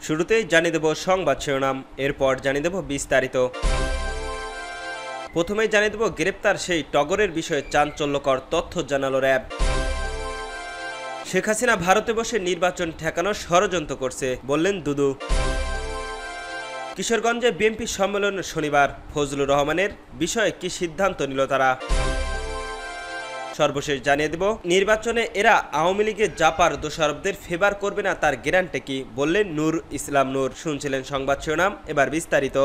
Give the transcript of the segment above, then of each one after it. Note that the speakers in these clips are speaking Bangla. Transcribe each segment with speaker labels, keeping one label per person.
Speaker 1: শুরুতেই জানিয়ে দেব সংবাদ শিরোনাম, এরপর জানিয়ে দেব বিস্তারিত। প্রথমেই জানিয়ে দেব গ্রেপ্তার সেই টগরের বিষয়ে চাঞ্চল্যকর তথ্য জানালো র্যাব। শেখ হাসিনা ভারতে বসে নির্বাচন ঠেকানোর ষড়যন্ত্র করছে বললেন দুদু। কিশোরগঞ্জে বিএনপি সম্মেলন শনিবার, ফজলুর রহমানের বিষয়ে কি সিদ্ধান্ত নিল তারা। সর্বশেষ জানিয়ে দেব নির্বাচনে এরা আওয়ামী লীগের জাপার দোষারোপদের ফেভার করবে না, তার গ্যারান্টি কি বললেন নূর ইসলাম নূর। শুনছিলেন সংবাদ শিরোনাম, এবার বিস্তারিত।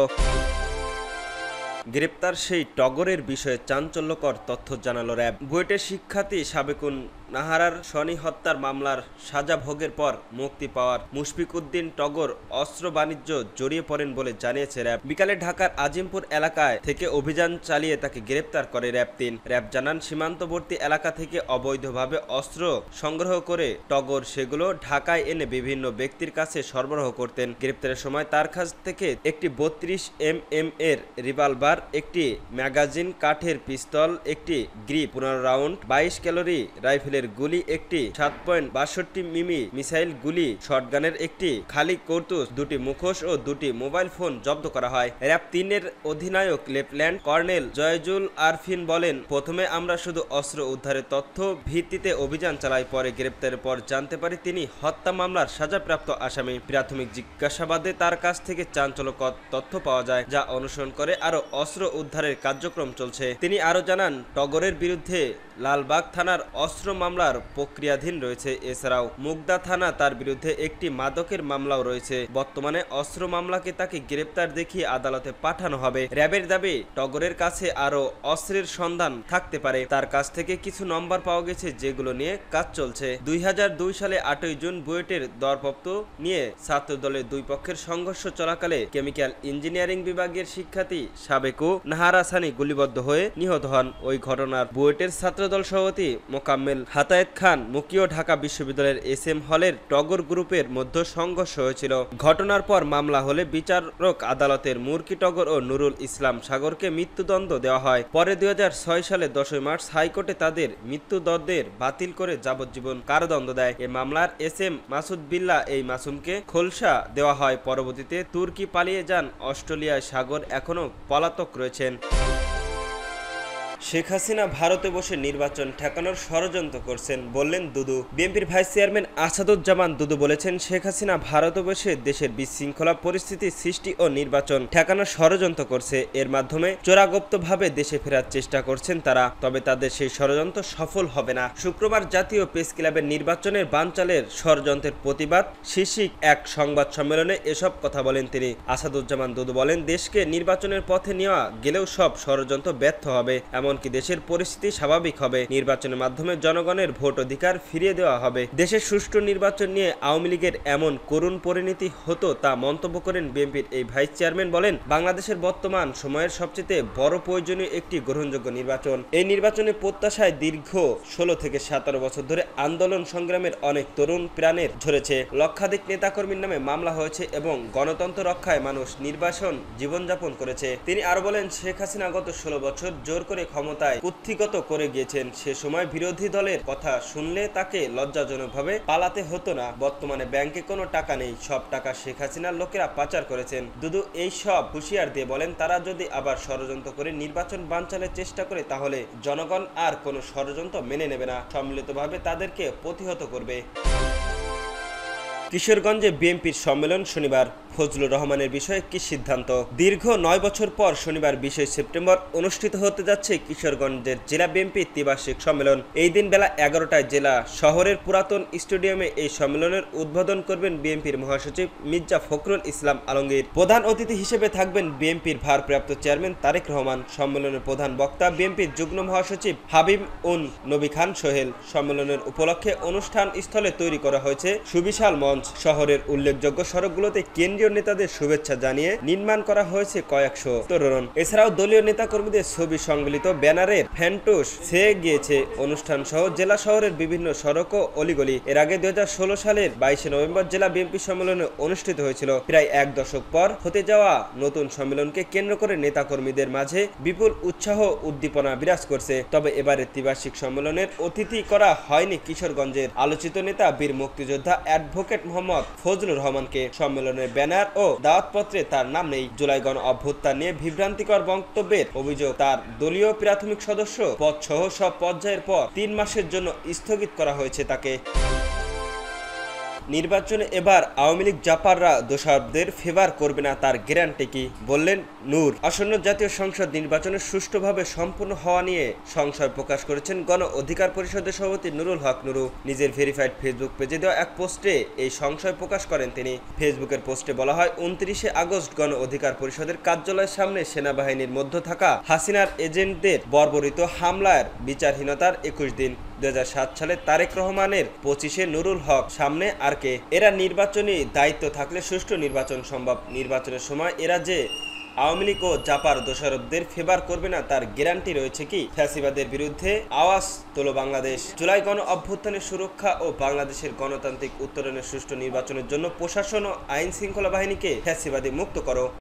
Speaker 1: গ্রেপ্তার সেই টগরের বিষয়ে চাঞ্চল্যকর তথ্য জানালো র্যাব। বুয়েটের শিক্ষার্থী সাবেকুন নাহারার শনি হত্যার মামলার সাজা ভোগের পর মুক্তি পাওয়ার মুশফিক উদ্দিন টগর অস্ত্র বাণিজ্য জড়িয়ে পড়েন বলে জানিয়েছে র্যাব। বিকালে ঢাকার আজিমপুর এলাকায় থেকে অভিযান চালিয়ে তাকে গ্রেপ্তার করে র্যাব ৩। র্যাব জানান সীমান্তবর্তী এলাকা থেকে অবৈধভাবে অস্ত্র সংগ্রহ করে টগর সেগুলো ঢাকায় এনে বিভিন্ন ব্যক্তির কাছে সরবরাহ করতেন। গ্রেপ্তারের সময় তার কাছ থেকে একটি 32mm এর রিভলভার, একটি ম্যাগাজিন, কাঠের পিস্তল, একটি গ্রিপ, 15 রাউন্ড 22 ক্যালোরি রাইফেল গুলি, একটি 7.62 মিমি মিসাইল গুলি, শটগানের একটি খালি কার্তুজ, দুটি মুখোশ ও দুটি মোবাইল ফোন জব্দ করা হয়। র্যাব ৩-এর অধিনায়ক লেফটেন্যান্ট কর্নেল জয়জুল আরফিন বলেন, প্রথমে আমরা শুধু অস্ত্র উদ্ধারের তথ্য ভিত্তিতে অভিযান চালাই, পরে গ্রেপ্তারের পর জানতে পারি তিনি হত্যা মামলার সাজাপ্রাপ্ত আসামি। প্রাথমিক জিজ্ঞাসাবাদে তার কাছ থেকে চাঞ্চল্যকর তথ্য পাওয়া যায়, যা অনুসরণ করে আরো অস্ত্র উদ্ধারের কার্যক্রম চলছে। তিনি আরো জানান টগরের বিরুদ্ধে লালবাগ থানার অস্ত্র মামলার প্রক্রিয়াধীন রয়েছে। এছাড়াও মুগদা থানা তার বিরুদ্ধে একটি মাদকের মামলাও রয়েছে। বর্তমানে অস্ত্র মামলাকে তাকে গ্রেপ্তার দেখিয়ে আদালতে পাঠানো হবে। র্যাবের দাবি টগরের কাছে আরো অস্ত্রের সন্ধান থাকতে পারে। তার কাছ থেকে কিছু নম্বর পাওয়া গেছে যেগুলো নিয়ে কাজ চলছে। 2002 সালে 8ই জুন বুয়েটের দরপত্র নিয়ে ছাত্র দলের দুই পক্ষের সংঘর্ষ চলাকালে কেমিক্যাল ইঞ্জিনিয়ারিং বিভাগের শিক্ষার্থী সাবেকু নাহারা সানি গুলিবদ্ধ হয়ে নিহত হন। ওই ঘটনার বুয়েটের ছাত্রদল সভাপতি মোকাম্মেল হাতায়েত খান মুকিও ঢাকা বিশ্ববিদ্যালয়ের SM হলের টগর গ্রুপের মধ্যে সংঘর্ষ হয়েছিল। ঘটনার পর মামলা হলে বিচারক আদালতের মুরকি টগর ও নুরুল ইসলাম সাগরকে মৃত্যুদণ্ড দেওয়া হয়। পরে 2006 সালে 10 মার্চ হাইকোর্টে তাদের মৃত্যুদণ্ডের বাতিল করে যাবজ্জীবন কারাদণ্ড দেয়। এ মামলার SM মাসুদ বিল্লাহ এই মাসুমকে খোলসা দেওয়া হয়। পরবর্তীতে তুর্কি পালিয়ে যান অস্ট্রেলিয়ায়। সাগর এখনো পলাতক রয়েছেন। শেখ হাসিনা ভারতে বসে নির্বাচন ঠেকানোর ষড়যন্ত্র করছেন বললেন দুদু। বিএনপির ভাইস চেয়ারম্যান আসাদুজ্জামান দুদু বলেছেন, শেখ হাসিনা ভারতে বসে দেশের বিশৃঙ্খলা পরিস্থিতি সৃষ্টি ও নির্বাচন ঠেকানোর ষড়যন্ত্র করছে। এর মাধ্যমে চোরাগুপ্তভাবে দেশে ফেরার চেষ্টা করছেন তারা, তবে তাদের সেই ষড়যন্ত্র সফল হবে না। শুক্রবার জাতীয় প্রেস ক্লাবের নির্বাচনের বানচালের ষড়যন্ত্রের প্রতিবাদ শীর্ষক এক সংবাদ সম্মেলনে এসব কথা বলেন তিনি। আসাদুজ্জামান দুদু বলেন, দেশকে নির্বাচনের পথে নেওয়া গেলেও সব ষড়যন্ত্র ব্যর্থ হবে, এমনকি দেশের পরিস্থিতি স্বাভাবিক হবে। নির্বাচনের মাধ্যমে জনগণের ভোট অধিকার ফিরিয়ে দেওয়া হবে। দেশের সুষ্ঠু নির্বাচন নিয়ে আওয়ামী লীগের এমন করুণ পরিণতি হতো তা মন্তব্য করেন বিএনপির এই ভাইস চেয়ারম্যান। বলেন, বাংলাদেশের বর্তমান সময়ের সবচেয়ে বড় প্রয়োজনীয় একটি গ্রহণযোগ্য নির্বাচন। এই নির্বাচনের প্রত্যাশায় দীর্ঘ 16 থেকে 17 বছর ধরে আন্দোলন সংগ্রামের অনেক তরুণ প্রাণের ঝরেছে। লক্ষাধিক নেতাকর্মীর নামে মামলা হয়েছে এবং গণতন্ত্র রক্ষায় মানুষ নির্বাসন জীবনযাপন করেছে। তিনি আরো বলেন, শেখ হাসিনা গত 16 বছর জোর করে ক্ষমতায় কুক্ষিগত করে গিয়েছেন। সে সময় বিরোধী দলের কথা শুনলে তাকে লজ্জাজনকভাবে পালাতে হতো না। বর্তমানে ব্যাংকে কোনো টাকা নেই, সব টাকা শেখ হাসিনার লোকেরা পাচার করেছেন। দুদু এই সব হুঁশিয়ার দিয়ে বলেন, তারা যদি আবার ষড়যন্ত্র করে নির্বাচন বানচালের চেষ্টা করে তাহলে জনগণ আর কোনো ষড়যন্ত্র মেনে নেবে না, সম্মিলিতভাবে তাদেরকে প্রতিহত করবে। কিশোরগঞ্জে বিএনপির সম্মেলন শনিবার, ফজলুর রহমানের বিষয়ে কি সিদ্ধান্ত। দীর্ঘ 9 বছর পর শনিবার 20 সেপ্টেম্বর অনুষ্ঠিত হতে যাচ্ছে কিশোরগঞ্জের জেলা বিএনপির ত্রিবার্ষিক সম্মেলন। এই দিন বেলা 11টায় জেলা শহরের পুরাতন স্টেডিয়ামে এই সম্মেলনের উদ্বোধন করবেন বিএনপির মহাসচিব মির্জা ফখরুল ইসলাম আলমগীর। প্রধান অতিথি হিসেবে থাকবেন বিএনপির ভারপ্রাপ্ত চেয়ারম্যান তারেক রহমান। সম্মেলনের প্রধান বক্তা বিএনপির যুগ্ম মহাসচিব হাবিব উন নবী খান সোহেল। সম্মেলনের উপলক্ষে অনুষ্ঠান স্থলে তৈরি করা হয়েছে সুবিশাল মঞ্চ। শহরের উল্লেখযোগ্য সড়কগুলোতে কেন্দ্রীয় নেতাদের শুভেচ্ছা জানিয়ে নির্মাণ করা হয়েছে কয়েকশো তোরণ। এছাড়াও দলীয় নেতাকর্মীদের ছবি সংবলিত ব্যানারের ফ্যান্টোস ছেয়ে গিয়েছে অনুষ্ঠান সহ জেলা শহরের বিভিন্ন সড়ক ও অলিগলি। এর আগে 2016 সালের 22 নভেম্বর জেলা বিএনপি সম্মেলনে অনুষ্ঠিত হয়েছিল। প্রায় এক দশক পর হতে যাওয়া নতুন সম্মেলনকে কেন্দ্র করে নেতাকর্মীদের মাঝে বিপুল উৎসাহ উদ্দীপনা বিরাজ করছে। তবে এবারের ত্রিবার্ষিক সম্মেলনের অতিথি করা হয়নি কিশোরগঞ্জের আলোচিত নেতা বীর মুক্তিযোদ্ধা অ্যাডভোকেট মোহাম্মদ ফজলুর রহমানকে। সম্মেলনের ব্যানার ও দাওয়াতপত্রে তার নাম নেই। জুলাই গণ অভ্যুত্থান নিয়ে বিভ্রান্তিকর বক্তব্যের অভিযোগ তার দলীয় প্রাথমিক সদস্য পদ সহ সব পর্যায়ের পর 3 মাসের জন্য স্থগিত করা হয়েছে তাকে। নির্বাচনে এবার আওয়ামী লীগ জাপাররা দোষরদের ফেভার করবে না, তার গ্যারান্টি কি, বললেন নূর। আসন্ন জাতীয় সংসদ নির্বাচনের সুষ্ঠুভাবে সম্পন্ন হওয়া নিয়ে সংশয় প্রকাশ করেছেন গণ অধিকার পরিষদের সভাপতি নুরুল হক নুরু। নিজের ভেরিফাইড ফেসবুক পেজে দেওয়া এক পোস্টে এই সংশয় প্রকাশ করেন তিনি। ফেসবুকের পোস্টে বলা হয়, 29শে আগস্ট গণ অধিকার পরিষদের কার্যালয়ের সামনে সেনাবাহিনীর মধ্যে থাকা হাসিনার এজেন্টদের বর্বরিত হামলার বিচারহীনতার 21 দিন। 2007 সালে তারেক রহমানের 25শে নুরুল হক সামনে আর কে। এরা নির্বাচনী দায়িত্ব থাকলে সুষ্ঠু নির্বাচন সম্ভব। নির্বাচনের সময় এরা যে আওয়ামী লীগ ও জাপার দোষরদের ফেভার করবে না তার গ্যারান্টি রয়েছে কি? ফ্যাসিবাদের বিরুদ্ধে আওয়াজ তোলো বাংলাদেশ। জুলাই গণ অভ্যুত্থানের সুরক্ষা ও বাংলাদেশের গণতান্ত্রিক উত্তরণের সুষ্ঠু নির্বাচনের জন্য প্রশাসন ও আইন শৃঙ্খলা বাহিনীকে ফ্যাসিবাদী মুক্ত করো।